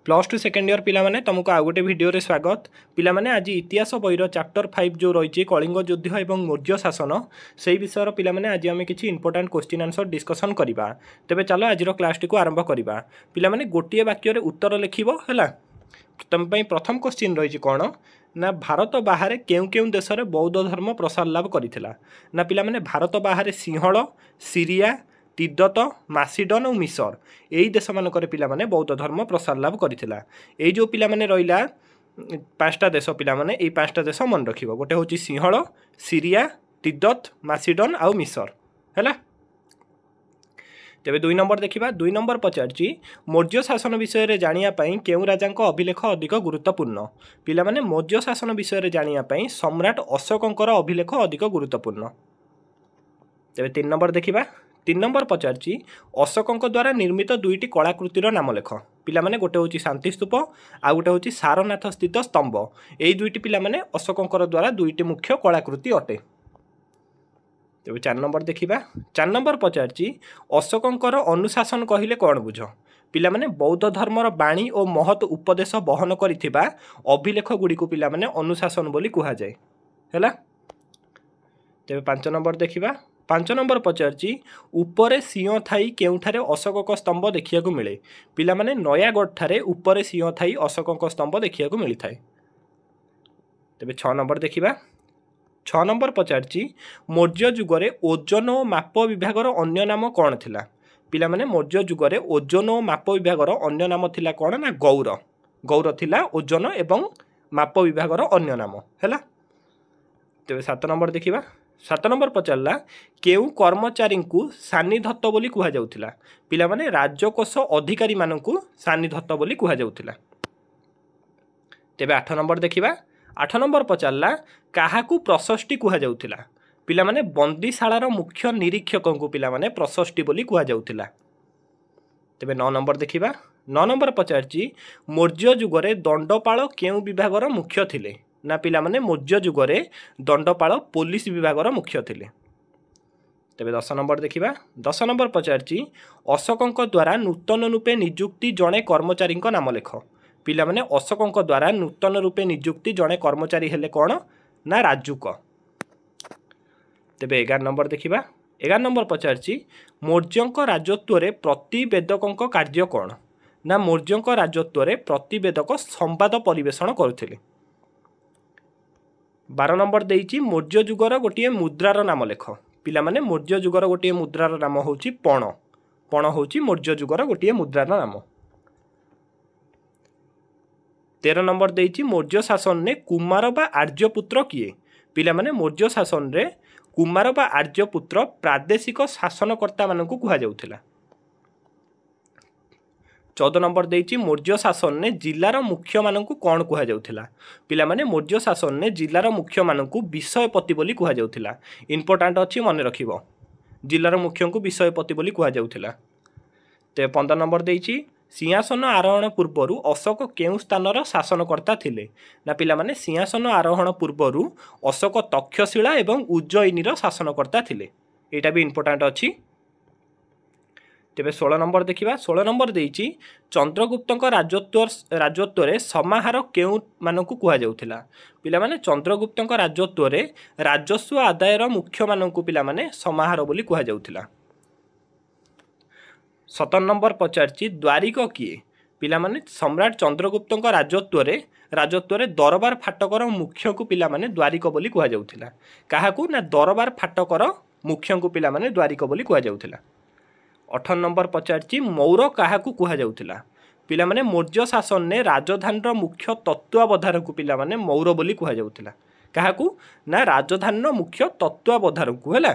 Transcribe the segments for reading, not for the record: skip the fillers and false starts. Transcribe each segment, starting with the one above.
Plus two second year पिला माने तुमको आउ गोटे भिडियो रे स्वागत। पिला माने आज इतिहास बहीर चैप्टर 5 जो रही कलिंग युद्ध एवं मौर्य शासन से विषय पिला माने आज आम किसी इंपोर्टाट क्वेश्चन आंसर डिस्कसन करवा। तेबे चलो आज क्लास टी को आरंभ करवा। पिला माने गोटे वाक्य रे उत्तर लिखिबो हैला। तुम पई प्रथम क्वेश्चन रही कौन ना भारत बाहर केउ केउ देश रे बौद्ध धर्म प्रसार लाभ करिथिला ना पिला माने भारत बाहर सिंहल सीरिया तिब्बत मासिडन और मिसर यही देश मानक पिला माने बौद्ध धर्म प्रसार लाभ करिथिला। एई जो पिला माने रहिला पांचटा देश पिला माने एई पांचटा देश मन रखिबो। गोटे होची सिंहल सीरिया तिब्बत मासिडन और मिसर हैला। तेबे 2 नंबर देखिबा। 2 नंबर पचारची मौर्य शासन विषय रे जानिया पई केउ राजांक अभिलेख अधिक गुरुत्वपूर्ण। पिला माने मौर्य शासन विषय रे जानिया पई सम्राट अशोकंकर अभिलेख अधिक गुरुत्वपूर्ण। तेबे 3 नंबर देखिबा। 3 नंबर पचारची अशोकंक द्वारा निर्मित दुईटी कलाकृतिर नाम लेख। पिला माने गोटे होची शांति स्तूप आ गोटे होची सारनाथ स्थित स्तंभ। एई दुईटी पिला माने अशोकंकर द्वारा दुईटी मुख्य कलाकृति अटे। तेबे 4 नंबर देखिबा। 4 नंबर पचारची अशोकंकर अनुशासन कहिले कौन बुझ। पिला माने बौद्ध धर्मर बाणी और महत उपदेश बहन करिथिबा अभिलेख गुडी को पिला माने अनुशासन बोली कुहा जाय हैला। तेबे 5 नंबर देखिबा। 5 नंबर पचारची उपरे सिंह थाई केउठारे अशोकक स्तंभ देखिया को मिले। पिला माने नयागढ़ ठारे उपरे सिंह थाई अशोकक स्तंभ देखिया को मिली थाए। तेबे 6 नंबर देखिबा। 6 नंबर पचारची मौर्य जुगरे ओजन और माप विभागर अन्य नाम कौन थिला। पिला माने मौर्य जुगरे ओजन और माप विभागर अन्य नाम थिला कौन ना गौर। गौर थिला ओजन एवं माप विभागर अन्य नाम हैला। तेबे 7 नंबर देखिबा। 7 नंबर पचारला केउ कर्मचारी को सानिधत्त बोली कुहा जाउथिला। पिला माने राजकोष अधिकारी मानकु सानिधत्त बोली कुहा जाउथिला। तेबे 8 नंबर देखिबा। 8 नंबर पचारला काहाकू प्रशस्ति कुहा जाउथिला। पिला माने बंदीशालार मुख्य निरीक्षक को पिला माने प्रशस्ति बोली कुहा जाउथिला। तेबे 9 नंबर देखिबा। 9 नंबर पचारची मौर्य जुगरे दंडपाल केउ विभागर मुख्य थिले ना पिला माने मौर्य जुगरे दंडपाल पुलिस विभागर मुख्य थिले। तेबे 10 नंबर देखिबा। 10 नंबर पचारची अशोकंक द्वारा नूतन रूपे नियुक्ति जड़े कर्मचारी नाम लेख। पिला माने अशोकंक द्वारा नूतन रूपे नियुक्ति जड़े कर्मचारी हेले कौन ना राजुक। तेबे 11 नंबर देखिबा। 11 नंबर पचारची मौर्यंक राजत्व रे प्रतिवेदकंक कार्य कौन ना मौर्यंक राजत्व रे प्रतिवेदक संवाद परिवेषण करुथिले। 12 नंबर देइची मौर्य जुगर गोटे मुद्रार नाम लेख। पिला माने मौर्य जुगर गोटे मुद्रार नाम होची पण। पण होची मौर्य जुगर गोटे मुद्रार नाम। 13 नंबर देइची मौर्य शासन ने कुमार बा आर्यपुत्र किए। पिला माने मौर्य शासन रे कुमार बा आर्यपुत्र प्रादेशिक शासनकर्ता मानकु कुहा जाउथिला। 14 नंबर देइची मौर्य शासन ने जिलार मुख्य मानकु कौन कुहा जाउथिला। पिला माने मौर्य शासन ने जिलार मुख्य मानकु विषयपति बोली कुहा जाउथिला। इंपोर्टेंट अछि मन रखिबो। जिलार मुख्य को विषयपति बोली कुहा जाउथिला। ते 15 नंबर देइची सिंहासन आरोहण पूर्वरु अशोक केउ स्थानर शासनकर्ता थिले ना पिला माने सिंहासन आरोहण पूर्वरु अशोक तक्षशिला एवं उज्जयिनीर शासनकर्ता थिले। एटा भी इंपोर्टेंट अछि। तेबे 16 नंबर देखिबा। 16 नंबर देइची चंद्रगुप्तक राजत्व रे समाहार केउ मानकु कुहा जाउथिला। पिला माने चंद्रगुप्तक राजत्व रे राजस्व आदायर मुख्य मानकु पिला माने समाहार बोली कुहा जाउथिला। 17 नंबर पचारची द्वारिक किए। पिला माने सम्राट चंद्रगुप्तक राजत्व रे दरबार फाटकर मुख्य को पिला माने द्वारिक बोली कुहा जाउथिला। काहाकू ना दरबार फाटकर मुख्य को पिला माने द्वारिक बोली कुहा जाउथिला। 18 नंबर पचारची मौर काहाकू कुहा जाउथिला। पिला माने मौर्य शासन ने राजधानीर मुख्य तत्वावधारक पिला माने मौर बोली कुहा जाउथिला। काहाकू ना राजधानीर मुख्य तत्वावधारक हैला।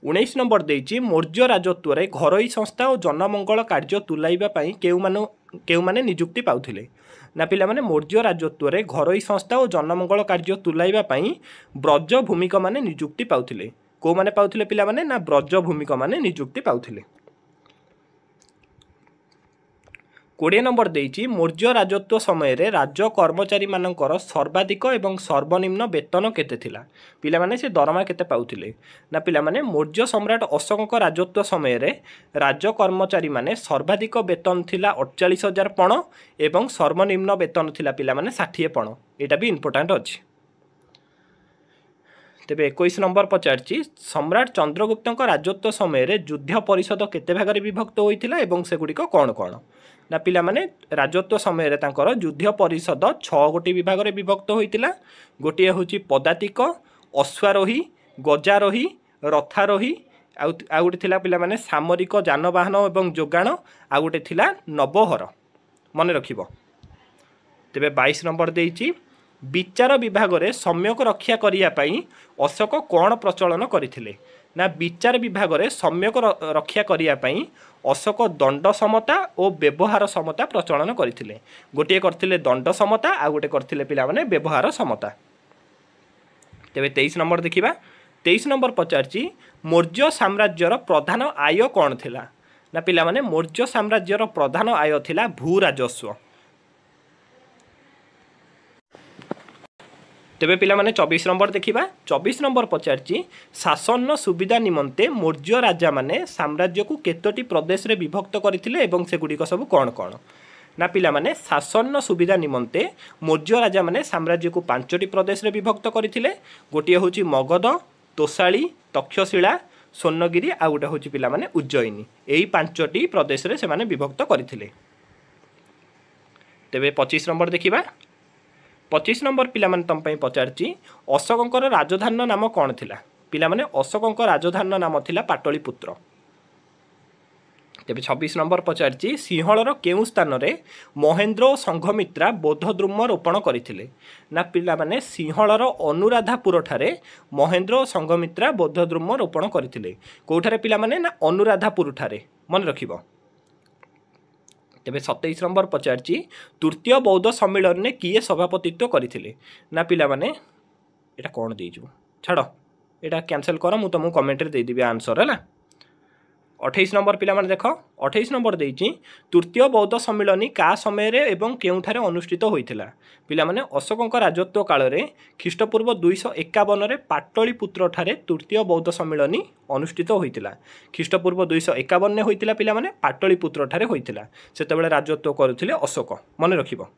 19 नंबर देइची मौर्य राजत्व रे घरोई संस्था और जनमंगल कार्य तुलाइबा पई केउ माने नियुक्ति पाउथिले ना पिला माने मौर्य राजत्व रे घरोई संस्था और जनमंगल कार्य तुलाइबा पई ब्रज भूमिक माने नियुक्ति पाउथिले। को माने पाउथिले पिला माने ना ब्रज भूमिक माने नियुक्ति पाउथिले। कोड़े नंबर देइछि मौर्य राजत्व समय राज्य कर्मचारी मानकर सर्वाधिक एवं सर्वनिम्न वेतन केते थिला पिला माने से दरमा केते पाउथिले ना पिला माने मौर्य सम्राट अशोक राजत्व समय राज्य कर्मचारी माने सर्वाधिक वेतन थिला 48,000 पण एवं सर्वनिम्न वेतन थिला पिला माने 60 पण एटा भी इंपोर्टेंट अछि। तेबे 21 नंबर पचारछि सम्राट चंद्रगुप्त राजत्व समय युद्ध परिषद केते भाग विभक्त होइथिला एवं सेगुड़िक कौन कौन ना पिला माने राजत्व समय युद्ध परिषद 6 गोटी विभाग में विभक्त होइतिला। गोटे होची पदातिक अश्वारोही गजारोही रथारोही आ गोटे थिला पिला माने सामरिक जानवाहन एवं जोगाण आ गोटे थिला नवहर मन रखिबो। तेबे 22 नंबर देइछि विचार विभाग में सम्यक रक्षा करिया पई अशोक कौन प्रचलन करथिले ना विचार विभाग में सम्यक रक्षा करिया पई अशोक दंड समता और व्यवहार समता प्रचलन करथिले। गोटे करथिले दंड समता आ गोटे करथिले पिला माने व्यवहार समता। तेबे 23 नंबर देखिबा 23 नंबर पचारछि मौर्य साम्राज्यर प्रधान आय कौन थिला ना पिला माने मौर्य साम्राज्यर प्रधान आय थिला भू राजस्व। तेबे पिला माने 24 नंबर देखिबा 24 नंबर पचारछि शासन सुविधा निमंते मौर्य राजा माने साम्राज्य को केतोटी प्रदेश रे विभक्त करथिले एवं सेगुडी को सब कौन कौन ना पिला माने शासन सुविधा निमंते मौर्य राजा माने साम्राज्य को 5टी प्रदेश रे विभक्त करथिले। गोटे होची मगध तोसाली तक्षशिला स्वर्णगिरी आ गोटे होची पिला माने उज्जयिनी एही 5टी प्रदेश रे से माने विभक्त करथिले। तेबे 25 नंबर देखिबा 25 नंबर पिला माने तम पई पचारछि अशोकंकर राजधानी नाम कौन थिला पिला माने अशोकंकर राजधानी नाम थिला पाटलिपुत्र। तेबे 26 नंबर पचारछि सिंहलर केउ स्थान रे महेंद्र और संघमित्रा बोधद्रुम रोपण करथिले ना पिला माने सिंहलर अनुराधापुर ठारे महेंद्र और संघमित्रा बोधद्रुम रोपण करथिले कोठारे पिला माने ना अनुराधापुर ठारे मन रखिबो। तेबे 27 नंबर पचारछि तृतीय बौद्ध सम्मेलन ने किए सभापतित्व करथिले ना पिला माने एटा कोन देइजु छाड़ एटा कैंसिल कर मु तुमको कमेंट रे दे दिबे आंसर है ना। 28 नंबर पिला माने देखो 28 नंबर देइछि तृतीय बौद्ध सम्मेलन का समय रे एवं केउठारे अनुष्ठित होइथिला पिला माने अशोकंक राजत्व काल रे ख्रीष्टपूर्व 251 रे पाटलिपुत्र ठारे तृतीय बौद्ध सम्मेलन अनुष्ठित होइथिला। ख्रीष्टपूर्व 251 ने होइथिला पिला माने पाटलिपुत्र ठारे होइथिला सेतेबेले राजत्व करुथिले अशोक मन रखिबो।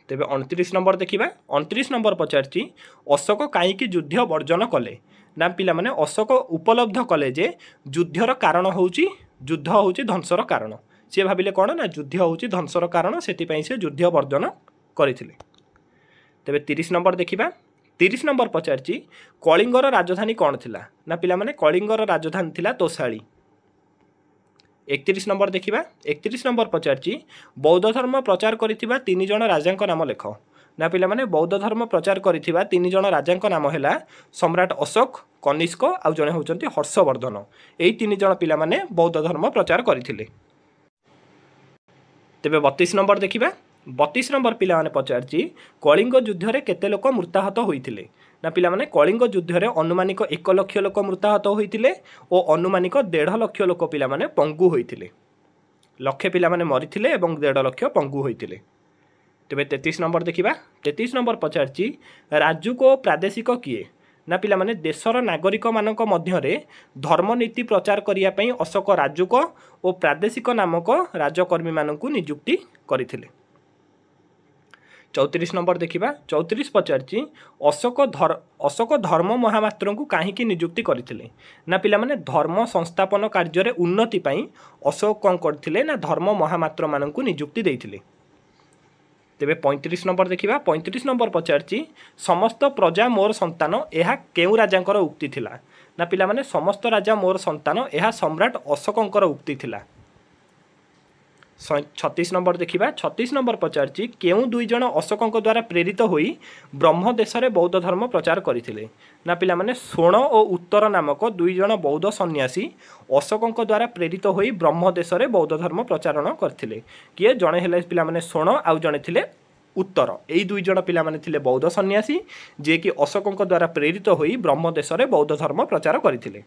तेबे 29 नंबर देखिबा 29 नंबर पचारछि अशोक काईकी युद्ध वर्जन कले ना पिला माने अशोक उपलब्ध कले जे युद्धर कारण होउची युद्ध होउची ध्वंसर कारण सी भाविले कौन ना युद्ध होउची ध्वंसर कारण सेति पई से युद्ध वर्जन करथिले। तेबे 30 नंबर देखिबा 30 नंबर पचारछि कलिंगर राजधानी कौन थिला ना पिला माने कलिंगर राजधानी थिला तोसाली। 31 नंबर देखिबा 31 नंबर पचारछि बौद्ध धर्म प्रचार करिथिबा 3 जण राजांक नाम लेख ना पिला माने बौद्ध धर्म प्रचार करिथिबा 3 जण राजांक नाम हैला सम्राट अशोक कनिष्क आ जणे होचंती हर्षवर्धन एही 3 जण पिला माने बौद्ध धर्म प्रचार करिथिले। तेबे 32 नंबर देखिबा 32 नंबर पिला माने पचारछि कलिंग युद्ध रे केते लोक मृताहत होइथिले ना पिला माने कलिंग युद्ध रे अनुमानिक 1 लाख लोक मृताहत होइथिले और अनुमानिक 1.5 लाख लोक पिला माने पंगु होइथिले लक्षे पिला माने मरिथिले एवं 1.5 लाख पंगु होइथिले। तेबे 33 नंबर देखिबा 33 नंबर पचारछि राजुक प्रादेशिक किए ना पिला माने देशर नागरिक मानक मध्यरे धर्मनीति प्रचार करिया पई अशोक राजुक और प्रादेशिक नामक राजकर्मी मानकु नियुक्ति करथिले। 34 नंबर देखिबा 34 पचारछि अशोक धर्म महामात्र को काहीकि नियुक्ति करथिले ना पिला माने धर्म संस्थापन कार्य रे उन्नति पई अशोक कोन करथिले ना धर्म महामात्र मानकु नियुक्ति देइथिले। तेबे 35 नंबर देखिबा 35 नंबर पचारछि समस्त प्रजा मोर संतान एहा केउ राजांकर उक्ति थिला ना पिला माने समस्त राजा मोर संतान एहा सम्राट अशोकंकर उक्ति थिला। 36 नंबर देखिबा 36 नंबर पचारछि केउ दुई जण अशोकंक द्वारा प्रेरित होई ब्रह्म देश रे बौद्ध धर्म प्रचार करथिले ना पिला माने सोण और उत्तर नामक दुई जण बौद्ध सन्यासी अशोकंक द्वारा प्रेरित होई ब्रह्म देश रे बौद्ध धर्म प्रचारण करथिले किए जणे हेले पिला माने सोण आ जणे थिले उत्तर एई दुई जण पिला माने थिले बौद्ध सन्यासी जे कि अशोकंक द्वारा प्रेरित होई ब्रह्म देश रे बौद्ध धर्म प्रचार करथिले।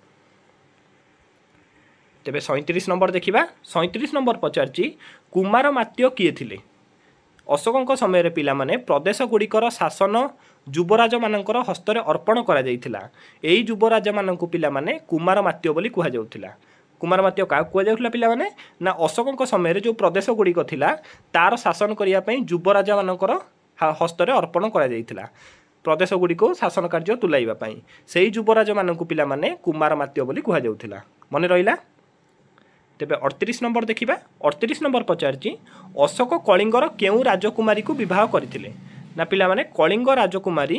तेबे 37 नंबर देखिबा 37 नंबर पचारची कुमार मात्य किए थिले अशोक समय पिला माने प्रदेश गुड़िकर शासन युवराज मानकर हस्तरे अर्पण करा जाइथिला एई युवराज मानकु पिला माने कुमार मात्य बोली कुहा जाउथिला कुमार मात्य का कुहा जाउथिला पिला माने ना अशोक समय जो प्रदेश गुड़िक थिला तार शासन करिया पई युवराज मानकर हस्तरे अर्पण करा जाइथिला प्रदेश गुड़िक शासन कार्य तुलाइबा पई सेई युवराज मानकु पिला माने कुमार मात्य बोली कुहा जाउथिला मने रहिला। तेबे 38 नंबर देखिबा 38 नंबर पचारची अशोक कलिंगर केउ राजकुमारी को विवाह करथिले ना पिला माने कलिंग राजकुमारी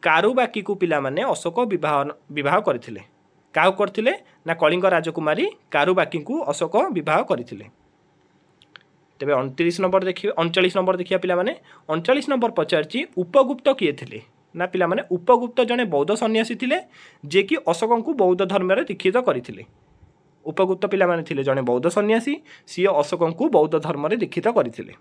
कारुबाकी को पिला माने अशोक विवाह करथिले काउ करथिले ना कलिंग राजकुमारी कारुबाकी को अशोक विवाह करथिले। तेबे 39 नंबर देखिए 39 नंबर देखिया पिला माने 39 नंबर पचारची उपगुप्त किए थिले ना पिला माने उपगुप्त जने बौद्ध सन्यासी थिले जे कि अशोक को बौद्ध धर्म रे दीक्षित करथिले उपगुप्त पिला माने थिले जने बौद्ध सन्यासी सी अशोक को बौद्ध धर्म रे दीक्षित करथिले।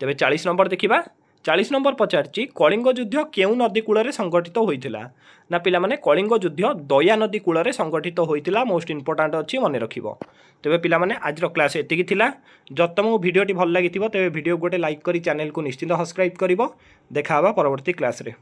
तेबे 40 नंबर देखिबा 40 नंबर पचारची कलिंग युद्ध केउ नदी कूल रे संगठित होइतिला ना पिला माने कलिंग युद्ध दया नदी कूल रे संगठित होइतिला मोस्ट इंपोर्टेंट अछि मने रखिबो। तेबे पिला माने आज रो क्लास एतिकी थिला जब तुमको वीडियोटी भल लागिथिबो तेबे वीडियो गोटे लाइक करी चैनल को निश्चित सब्सक्राइब करिवो देखा हबा परवर्ती क्लास रे।